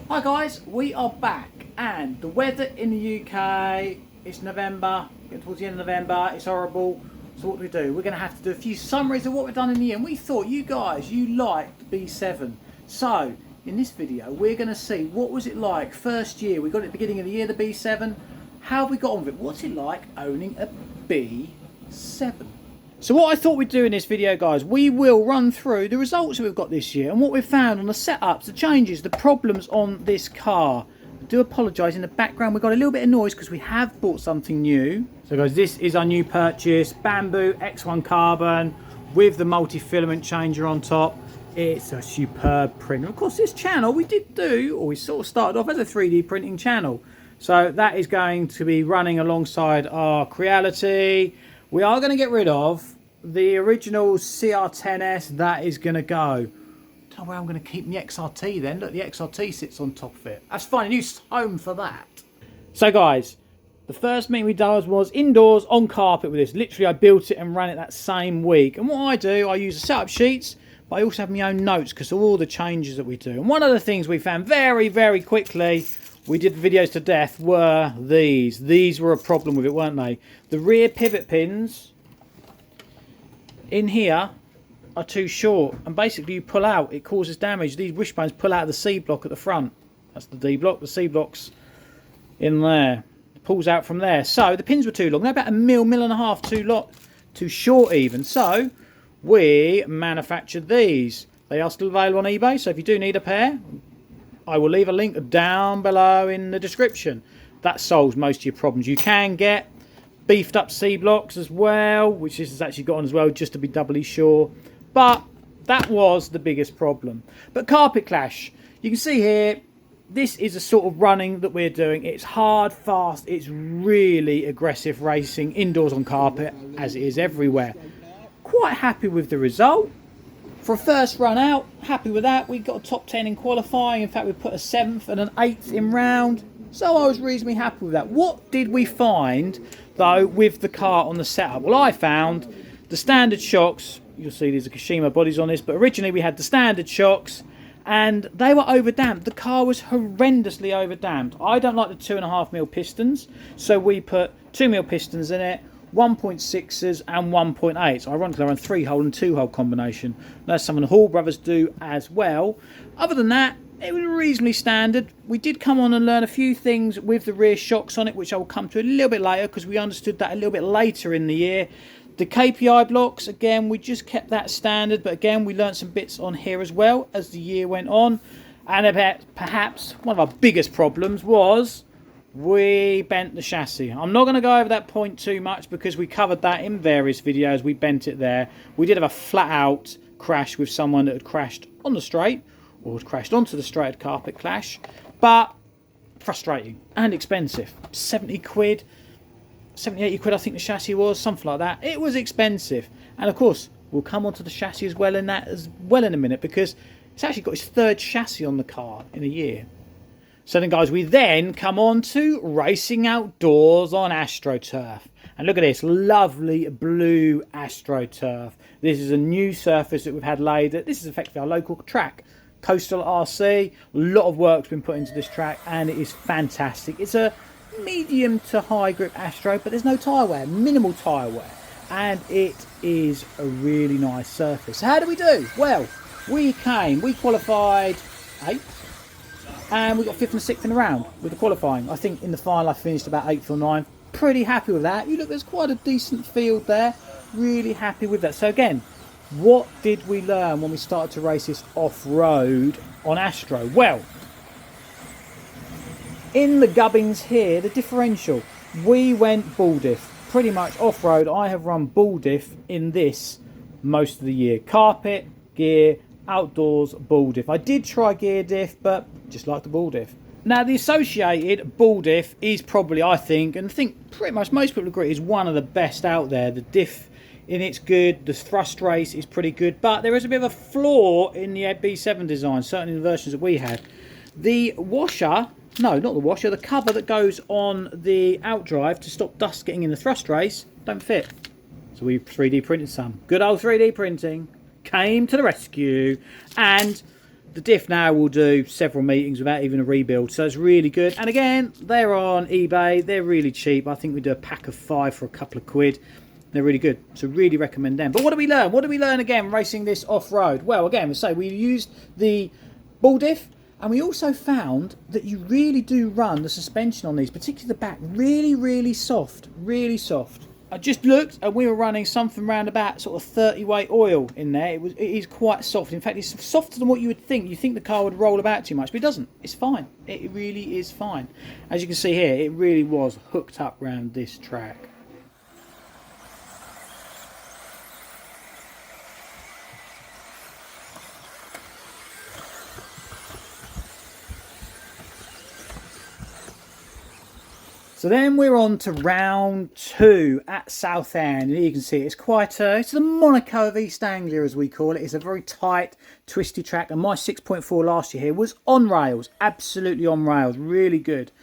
Hi guys, we are back and the weather in the UK, it's November, getting towards the end of November, it's horrible. So what do? We're going to have to do a few summaries of what we've done in the year, and we thought you guys, you liked B7. So in this video we're going to see what was it like first year. We got it at the beginning of the year, the B7. How have we got on with it? What's it like owning a B7? So what I thought we'd do in this video, guys, we will run through the results that we've got this year and what we've found on the setups, the changes, the problems on this car. I do apologise, in the background we've got a little bit of noise because we have bought something new. So guys, this is our new purchase, Bamboo X1 Carbon with the multi-filament changer on top. It's a superb print. Of course, this channel we sort of started off as a 3D printing channel. So that is going to be running alongside our Creality. We are going to get rid of the original CR10S. That is going to go. I don't know where I'm going to keep the XRT then. Look, the XRT sits on top of it. That's fine, a new home for that. So guys, the first meeting we did was indoors on carpet with this. Literally, I built it and ran it that same week. And what I do, I use the setup sheets, but I also have my own notes because of all the changes that we do. And one of the things we found very, very quickly, we did videos to death, were these. These were a problem with it, weren't they? The rear pivot pins in here are too short. And basically you pull out, it causes damage. These wishbones pull out of the C block at the front. That's the D block. The C block's in there. It pulls out from there. So the pins were too long. They're about a mil and a half too short even. So we manufactured these. They are still available on eBay. So if you do need a pair, I will leave a link down below in the description. That solves most of your problems. You can get beefed up C blocks as well, which this has actually got on as well, just to be doubly sure. But that was the biggest problem. But Carpet Clash, you can see here, this is a sort of running that we're doing. It's hard, fast, it's really aggressive racing indoors on carpet, as it is everywhere. Quite happy with the result. For a first run out, happy with that. We got a top 10 in qualifying. In fact, we put a 7th and an 8th in round. So I was reasonably happy with that. What did we find, though, with the car on the setup? Well, I found the standard shocks. You'll see these are Kashima bodies on this. But originally we had the standard shocks and they were overdamped. The car was horrendously overdamped. I don't like the 2.5mm pistons. So we put 2mm pistons in it. 1.6s and 1.8s. Ironically, I run 3-hole and 2-hole combination. That's something the Hall brothers do as well. Other than that, it was reasonably standard. We did come on and learn a few things with the rear shocks on it, which I will come to a little bit later because we understood that a little bit later in the year. The KPI blocks, again, we just kept that standard, but again, we learned some bits on here as well as the year went on. And perhaps one of our biggest problems was we bent the chassis. I'm not going to go over that point too much because we covered that in various videos. We bent it there. We did have a flat out crash with someone that had crashed on the straight or had crashed onto the straight at Carpet Clash, but frustrating and expensive. 70 quid, 70, 80 quid I think the chassis was, something like that. It was expensive. And of course we'll come onto the chassis as well in a minute because it's actually got its 3rd chassis on the car in a year. So then guys, we then come on to racing outdoors on AstroTurf. And look at this, lovely blue AstroTurf. This is a new surface that we've had laid. This is effectively our local track, Coastal RC. A lot of work's been put into this track and it is fantastic. It's a medium to high grip Astro, but there's no tyre wear, minimal tyre wear. And it is a really nice surface. So how do we do? Well, we qualified 8th. And we got 5th and 6th in the round with the qualifying. I think in the final I finished about 8th or 9th. Pretty happy with that. You look, there's quite a decent field there. Really happy with that. So again, what did we learn when we started to race this off-road on Astro? Well, in the gubbins here, the differential, we went ball diff. Pretty much off-road, I have run ball diff in this most of the year. Carpet, gear, outdoors, ball diff. I did try gear diff, but just like the ball diff. Now the associated ball diff is probably, I think pretty much most people agree, is one of the best out there. The diff in it's good, the thrust race is pretty good, but there is a bit of a flaw in the B7 design, certainly in the versions that we had. The washer, no, not the washer, the cover that goes on the outdrive to stop dust getting in the thrust race don't fit. So we 3D printed some. Good old 3D printing came to the rescue, and the diff now will do several meetings without even a rebuild, so it's really good. And again, they're on eBay, they're really cheap. I think we do a pack of 5 for a couple of quid. They're really good, so really recommend them. But what do we learn? What do we learn again racing this off-road? Well, again, we used the ball diff, and we also found that you really do run the suspension on these, particularly the back, really, really soft, really soft. I just looked and we were running something around about sort of 30 weight oil in there. It is quite soft. In fact, it's softer than what you would think. You think the car would roll about too much, but it doesn't. It's fine. It really is fine. As you can see here, it really was hooked up around this track. So then we're on to round 2 at Southend. And you can see it's it's the Monaco of East Anglia, as we call it. It's a very tight, twisty track. And my 6.4 last year here was on rails, absolutely on rails, really good.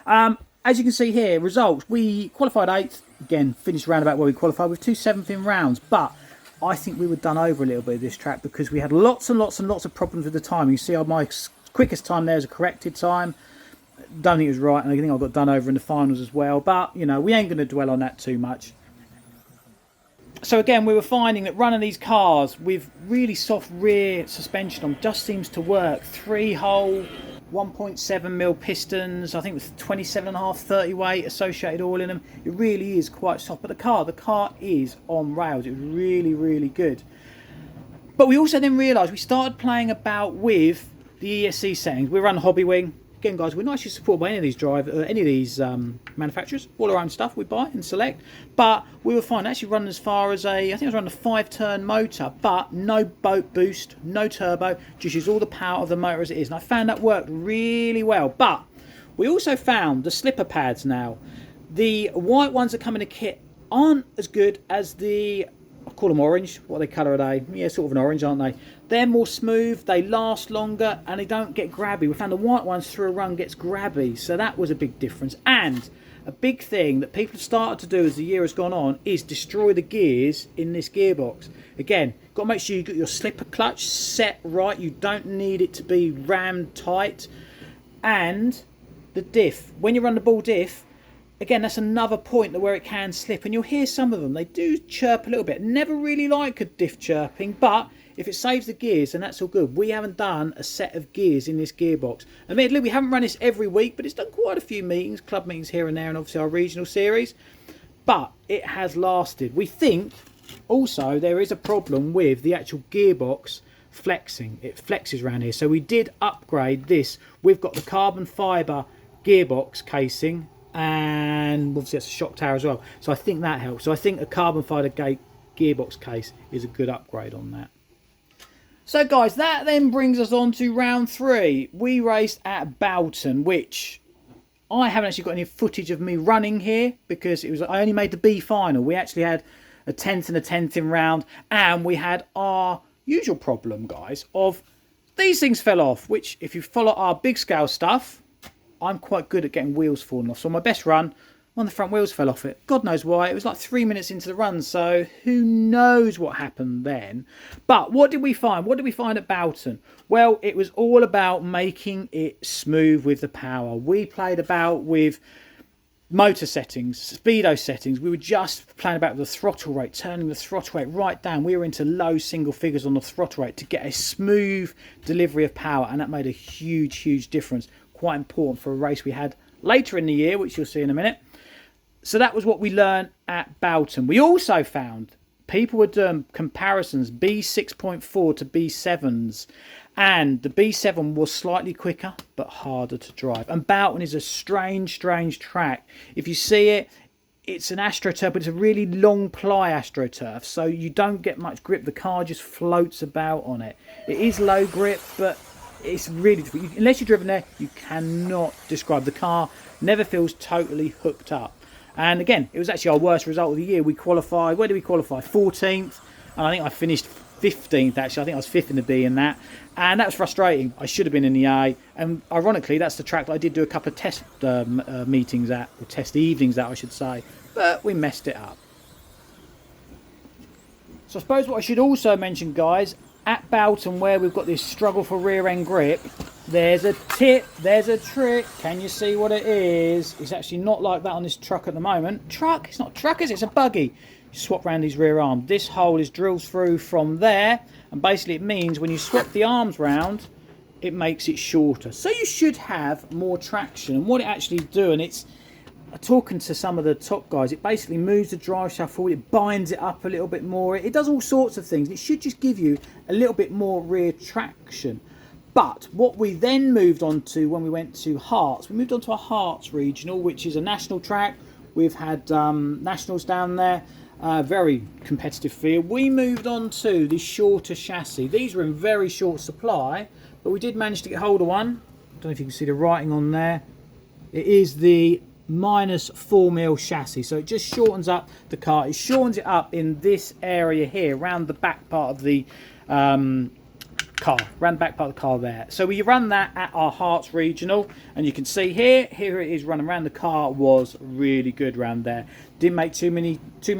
As you can see here, results, we qualified 8th. Again, finished round about where we qualified with 2 7th in rounds. But I think we were done over a little bit of this track because we had lots and lots and lots of problems with the time. You see my quickest time there is a corrected time. Don't think it was right, and I think I got done over in the finals as well, but you know, we ain't going to dwell on that too much. So again, we were finding that running these cars with really soft rear suspension on just seems to work. 3-hole 1.7mm pistons, I think with 27.5 30 weight associated oil in them. It really is quite soft, but the car is on rails. It was really, really good. But we also then realised we started playing about with the ESC settings. We run Hobbywing. Again, guys, we're not actually supported by any of these manufacturers. All our own stuff we buy and select. But we were fine actually running as far as I think I was running a 5-turn motor, but no boat boost, no turbo, just use all the power of the motor as it is. And I found that worked really well. But we also found the slipper pads now. The white ones that come in a kit aren't as good as the, I call them orange. What are they colour are they? Yeah, sort of an orange, aren't they? They're more smooth, they last longer, and they don't get grabby. We found the white ones through a run gets grabby, so that was a big difference. And a big thing that people have started to do as the year has gone on is destroy the gears in this gearbox. Again, got to make sure you got your slipper clutch set right. You don't need it to be rammed tight. And the diff, when you run the ball diff, again, that's another point where it can slip, and you'll hear some of them. They do chirp a little bit. Never really like a diff chirping, but if it saves the gears, then that's all good. We haven't done a set of gears in this gearbox. Admittedly, we haven't run this every week, but it's done quite a few meetings, club meetings here and there, and obviously our regional series. But it has lasted. We think, also, there is a problem with the actual gearbox flexing. It flexes around here. So we did upgrade this. We've got the carbon fibre gearbox casing, and obviously that's a shock tower as well. So I think that helps. So I think a carbon fibre gearbox case is a good upgrade on that. So guys, that then brings us on to round 3. We raced at Boughton, which I haven't actually got any footage of me running here because I only made the B final. We actually had a 10th and a 10th in round, and we had our usual problem, guys, of these things fell off, which if you follow our big scale stuff, I'm quite good at getting wheels falling off. So on my best run, one of the front wheels fell off it. God knows why. It was like 3 minutes into the run, so who knows what happened then. But what did we find? What did we find at Boughton? Well, it was all about making it smooth with the power. We played about with motor settings, speedo settings. We were just playing about with the throttle rate, turning the throttle rate right down. We were into low single figures on the throttle rate to get a smooth delivery of power, and that made a huge, huge difference. Quite important for a race we had later in the year, which you'll see in a minute. So that was what we learned at Boughton. We also found people were doing comparisons, B6.4 to B7s, and the B7 was slightly quicker but harder to drive. And Boughton is a strange track. If you see it, it's an AstroTurf, but it's a really long ply AstroTurf, so you don't get much grip. The car just floats about on it. It is low grip, but it's really difficult. Unless you've driven there, you cannot describe. The car never feels totally hooked up. And again, it was actually our worst result of the year. We qualified, where did we qualify? 14th. And I think I finished 15th, actually. I think I was 5th in the B in that. And that was frustrating. I should have been in the A. And ironically, that's the track that I did do a couple of test meetings at, or test evenings at, I should say. But we messed it up. So I suppose what I should also mention, guys, at Boughton, where we've got this struggle for rear end grip, there's a tip, there's a trick. Can you see what it is? It's actually not like that on this truck at the moment. Truck? It's not a truck, is it? It's a buggy. You swap around these rear arms. This hole is drilled through from there, and basically it means when you swap the arms round, it makes it shorter. So you should have more traction. And what it actually do, and it's talking to some of the top guys, it basically moves the drive shaft forward, it binds it up a little bit more, it does all sorts of things. It should just give you a little bit more rear traction. But what we then moved on to when we went to Hearts, we moved on to a Hearts regional, which is a national track. We've had nationals down there, very competitive field. We moved on to the shorter chassis. These were in very short supply, but we did manage to get hold of one. I don't know if you can see the writing on there. It is the -4mm chassis, so it just shortens up the car. It shortens it up in this area here, around the back part of the car, around the back part of the car there. So we run that at our Hearts regional, and you can see here it is running around. The car was really good around there. Didn't make too many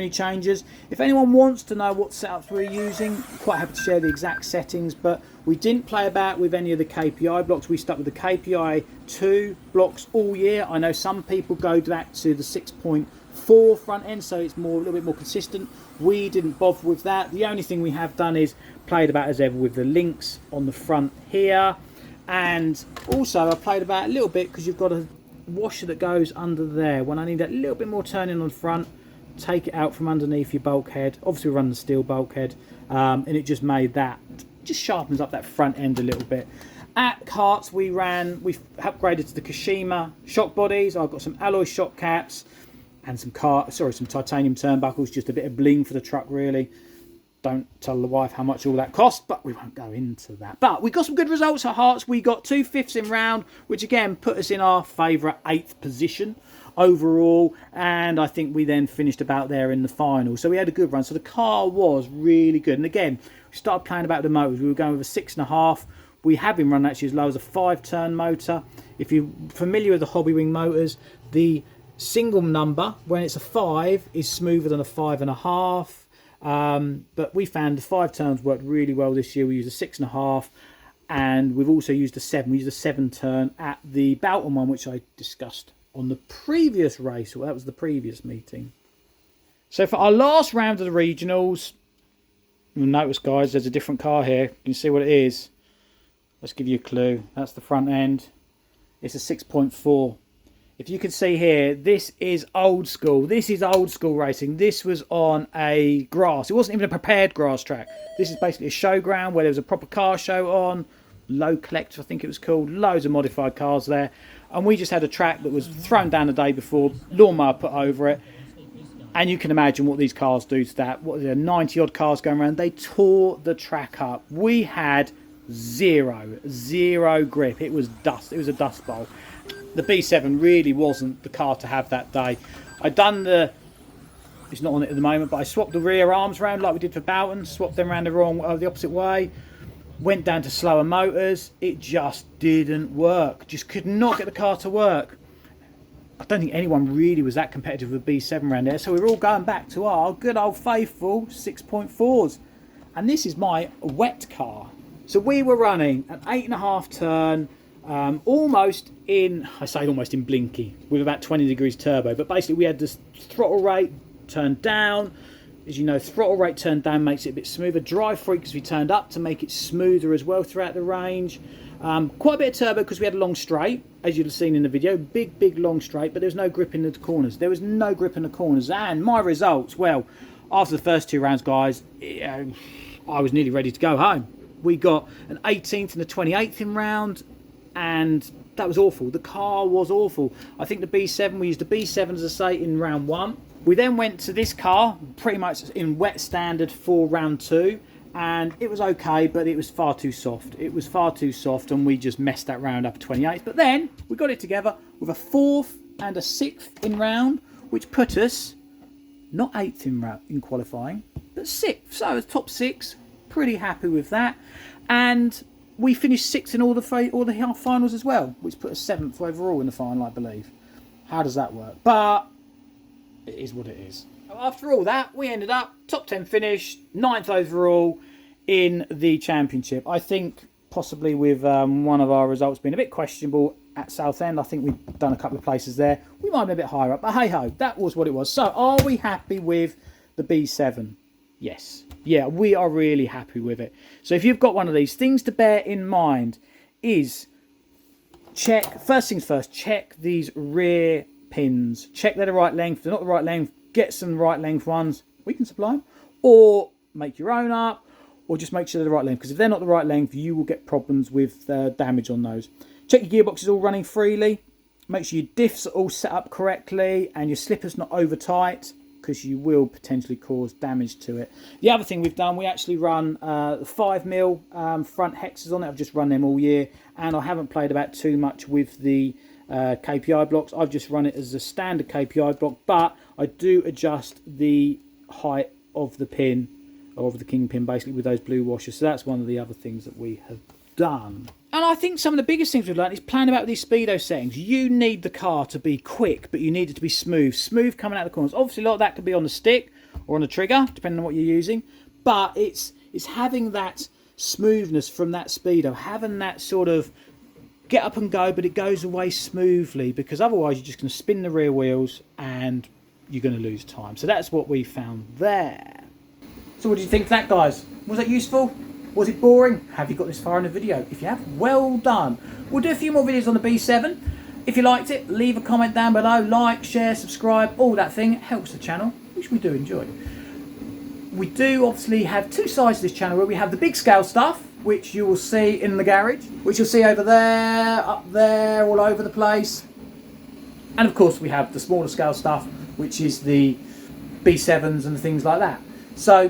changes. If anyone wants to know what setups we're using, quite happy to share the exact settings, but we didn't play about with any of the KPI blocks. We stuck with the KPI 2 blocks all year. I know some people go back to the 6.4 front end, so it's a little bit more consistent. We didn't bother with that. The only thing we have done is played about as ever with the links on the front here, and also I played about a little bit because you've got a washer that goes under there. When I need a little bit more turning on the front, take it out from underneath your bulkhead. Obviously we run the steel bulkhead, and it just made that, just sharpens up that front end a little bit. At Hearts we've upgraded to the Kashima shock bodies. I've got some alloy shock caps and some titanium turnbuckles, just a bit of bling for the truck really. Don't tell the wife how much all that cost, but we won't go into that. But we got some good results at Hearts. We got 2 5ths in round, which again put us in our favourite 8th position overall, and I think we then finished about there in the final. So we had a good run. So the car was really good. And again, we started playing about the motors. We were going with a 6.5. We have been running actually as low as a 5-turn motor. If you're familiar with the Hobbywing motors, the single number, when it's a 5, is smoother than a 5.5. But we found the 5 turns worked really well this year. We used a 6.5, and we've also used a 7. We used a 7 turn at the Boughton one, which I discussed on the previous race. Well, that was the previous meeting. So for our last round of the regionals, you'll notice, guys, there's a different car here. You can see what it is. Let's give you a clue. That's the front end. It's a 6.4. If you can see here, this is old school. This is old school racing. This was on a grass. It wasn't even a prepared grass track. This is basically a showground where there was a proper car show on. Low Collector, I think it was called. Loads of modified cars there. And we just had a track that was thrown down the day before, lawnmower put over it. And you can imagine what these cars do to that. What, there 90 odd cars going around. They tore the track up. We had zero grip. It was dust. It was a dust bowl. The B7 really wasn't the car to have that day. It's not on it at the moment, but I swapped the rear arms around like we did for Boughton, swapped them around the opposite way, went down to slower motors. It just didn't work. Just could not get the car to work. I don't think anyone really was that competitive with B7 around there, so we were all going back to our good old faithful 6.4s. And this is my wet car. So we were running an 8.5 turn, almost in blinky, with about 20 degrees turbo, but basically we had this throttle rate turned down. As you know, throttle rate turned down makes it a bit smoother. Drive frequency turned up to make it smoother as well throughout the range. Quite a bit of turbo because we had a long straight, as you've seen in the video. Big long straight, but there was no grip in the corners. There was no grip in the corners. And my results, well, after the first 2 rounds, guys, I was nearly ready to go home. We got an 18th and a 28th in round, and that was awful. The car was awful. I think the B7, we used the B7 as I say in round 1. We then went to this car pretty much in wet standard for round 2, and it was okay, but it was far too soft. It was far too soft, and we just messed that round up at 28th. But then we got it together with a 4th and a 6th in round, which put us not 8th in qualifying, but 6th. So it's top 6. Pretty happy with that. And we finished 6th in all the half finals as well, which put us 7th overall in the final, I believe. How does that work? But it is what it is. After all that, we ended up top 10 finish, 9th overall in the Championship. I think possibly with one of our results being a bit questionable at Southend, I think we've done a couple of places there. We might have been a bit higher up, but hey ho, that was what it was. So are we happy with the B7? Yes. Yeah, we are really happy with it. So if you've got one of these, things to bear in mind is first things first, check these rear pins. Check they're the right length. If they're not the right length, get some right length ones. We can supply them. Or make your own up, or just make sure they're the right length. Because if they're not the right length, you will get problems with damage on those. Check your gearbox is all running freely. Make sure your diffs are all set up correctly and your slipper's not over tight, because you will potentially cause damage to it. The other thing we've done, we actually run the 5mm front hexes on it. I've just run them all year, and I haven't played about too much with the KPI blocks. I've just run it as a standard KPI block, but I do adjust the height of the pin, or of the kingpin, basically with those blue washers. So that's one of the other things that we have done. And I think some of the biggest things we've learned is playing about with these speedo settings. You need the car to be quick, but you need it to be smooth. Smooth coming out of the corners. Obviously, a lot of that could be on the stick or on the trigger, depending on what you're using. But it's having that smoothness from that speedo, having that sort of get up and go, but it goes away smoothly, because otherwise you're just going to spin the rear wheels and you're going to lose time. So that's what we found there. So what did you think of that, guys? Was that useful? Was it boring? Have you got this far in the video? If you have, well done. We'll do a few more videos on the B7. If you liked it, leave a comment down below. Like, share, subscribe, all that thing. It helps the channel, which we do enjoy. We do obviously have two sides to this channel, where we have the big scale stuff, which you will see in the garage, which you'll see over there, up there, all over the place. And of course we have the smaller scale stuff, which is the B7s and things like that. So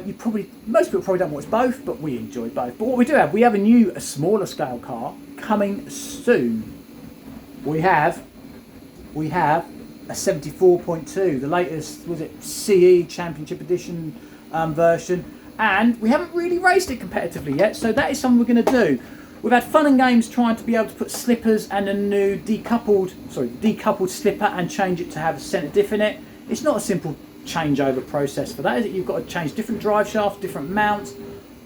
most people probably don't watch both, but we enjoy both. But what we do have, we have a smaller scale car coming soon. We have a 74.2, the latest, was it CE Championship Edition version, and we haven't really raced it competitively yet. So that is something we're going to do. We've had fun and games trying to be able to put slippers and a new decoupled slipper and change it to have a centre diff in it. It's not a simple changeover process for that, is it? You've got to change different drive shafts, different mounts.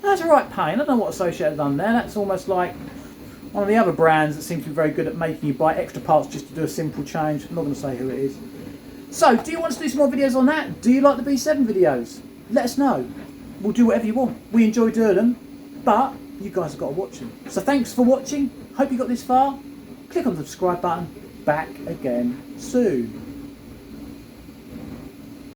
That's a right pain. I don't know what Associated have done there. That's almost like one of the other brands that seems to be very good at making you buy extra parts just to do a simple change. I'm not going to say who it is. So, do you want us to do some more videos on that? Do you like the B7 videos? Let us know. We'll do whatever you want. We enjoy doing them, but you guys have got to watch them. So thanks for watching. Hope you got this far. Click on the subscribe button. Back again soon.